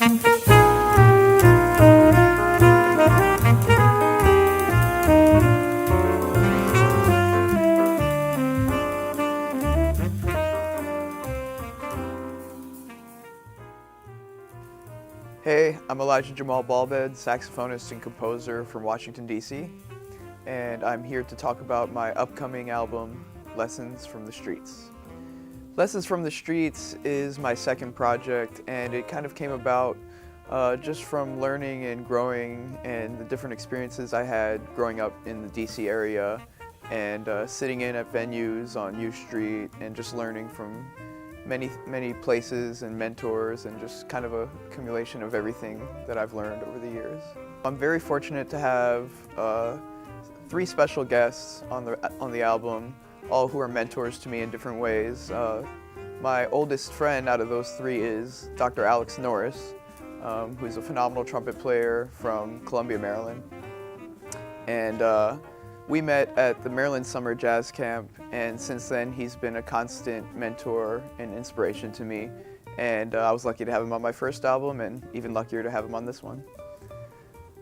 Hey, I'm Elijah Jamal Balbed, saxophonist and composer from Washington, D.C., and I'm here to talk about my upcoming album, Lessons from the Streets. Lessons from the Streets is my second project, and it kind of came about just from learning and growing and the different experiences I had growing up in the D.C. area and sitting in at venues on U Street and just learning from many places and mentors and just kind of a accumulation of everything that I've learned over the years. I'm very fortunate to have 3 special guests on the album, all who are mentors to me in different ways. My oldest friend out of those 3 is Dr. Alex Norris, who's a phenomenal trumpet player from Columbia, Maryland. And we met at the Maryland Summer Jazz Camp, and since then he's been a constant mentor and inspiration to me. And I was lucky to have him on my first album, and even luckier to have him on this one.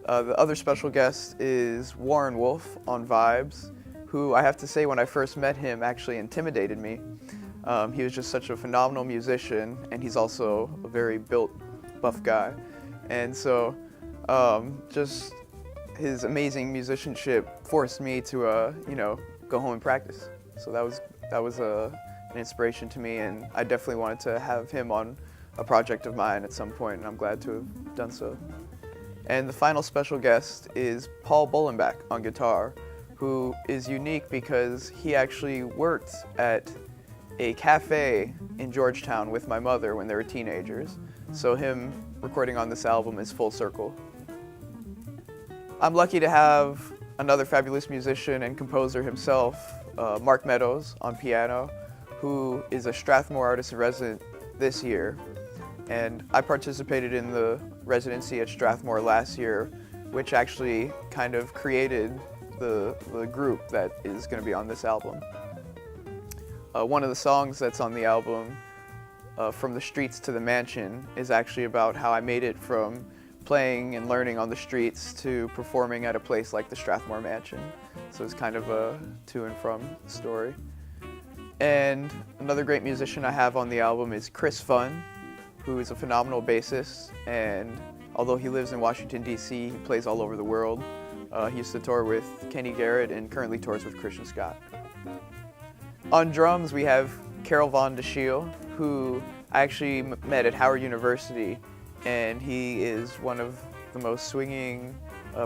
The other special guest is Warren Wolf on vibes, who I have to say when I first met him actually intimidated me. He was just such a phenomenal musician, and he's also a very built, buff guy. And so just his amazing musicianship forced me to, go home and practice. So that was an inspiration to me, and I definitely wanted to have him on a project of mine at some point, and I'm glad to have done so. And the final special guest is Paul Bolenbach on guitar, who is unique because he actually worked at a cafe in Georgetown with my mother when they were teenagers. So him recording on this album is full circle. I'm lucky to have another fabulous musician and composer himself, Mark Meadows on piano, who is a Strathmore artist in resident this year. And I participated in the residency at Strathmore last year, which actually kind of created the group that is going to be on this album. One of the songs that's on the album, From the Streets to the Mansion, is actually about how I made it from playing and learning on the streets to performing at a place like the Strathmore Mansion. So it's kind of a to and from story. And another great musician I have on the album is Chris Funn, who is a phenomenal bassist, and although he lives in Washington, D.C., he plays all over the world. He used to tour with Kenny Garrett and currently tours with Christian Scott. On drums, we have Carol Von DeSchiel, who I actually met at Howard University, and he is one of the most swinging,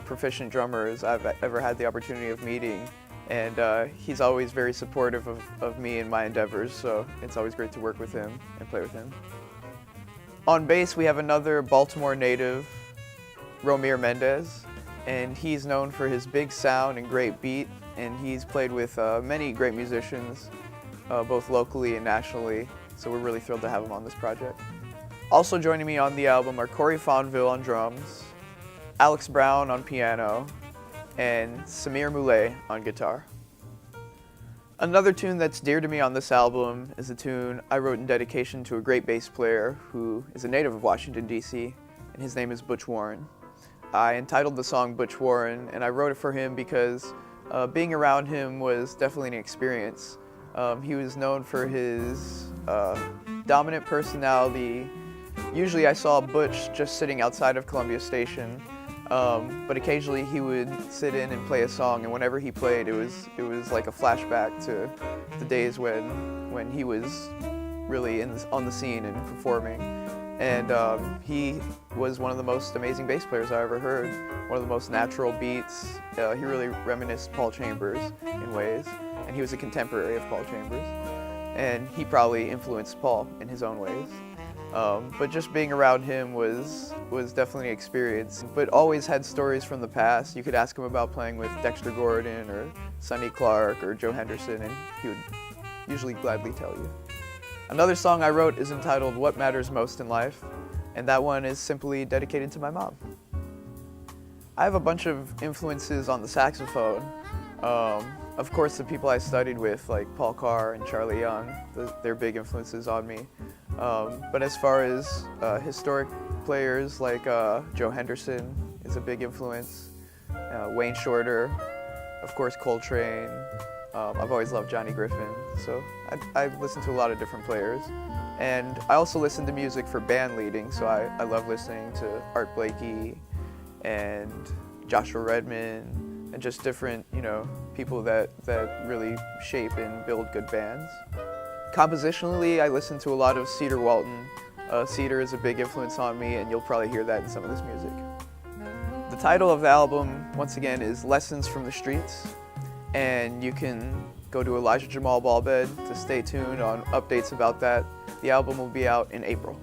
proficient drummers I've ever had the opportunity of meeting. And he's always very supportive of me and my endeavors, so it's always great to work with him and play with him. On bass, we have another Baltimore native, Romir Mendez, and he's known for his big sound and great beat, and he's played with many great musicians, both locally and nationally, so we're really thrilled to have him on this project. Also joining me on the album are Corey Fonville on drums, Alex Brown on piano, and Samir Moulet on guitar. Another tune that's dear to me on this album is a tune I wrote in dedication to a great bass player who is a native of Washington, D.C., and his name is Butch Warren. I entitled the song Butch Warren, and I wrote it for him because being around him was definitely an experience. He was known for his dominant personality. Usually I saw Butch just sitting outside of Columbia Station, but occasionally he would sit in and play a song, and whenever he played, it was like a flashback to the days when he was really on the scene and performing. And he was one of the most amazing bass players I ever heard, one of the most natural beats. He really reminisced Paul Chambers in ways, and he was a contemporary of Paul Chambers, and he probably influenced Paul in his own ways. But just being around him was definitely an experience, but always had stories from the past. You could ask him about playing with Dexter Gordon or Sonny Clark or Joe Henderson, and he would usually gladly tell you. Another song I wrote is entitled What Matters Most in Life, and that one is simply dedicated to my mom. I have a bunch of influences on the saxophone. Of course, the people I studied with, like Paul Carr and Charlie Young, they're big influences on me. But as far as historic players like Joe Henderson is a big influence, Wayne Shorter, of course Coltrane. I've always loved Johnny Griffin, so I listen to a lot of different players. And I also listen to music for band leading, so I love listening to Art Blakey and Joshua Redman and just different, people that really shape and build good bands. Compositionally, I listen to a lot of Cedar Walton. Cedar is a big influence on me, and you'll probably hear that in some of this music. The title of the album, once again, is Lessons from the Streets, and you can go to Elijah Jamal Balbed to stay tuned on updates about that. The album will be out in April.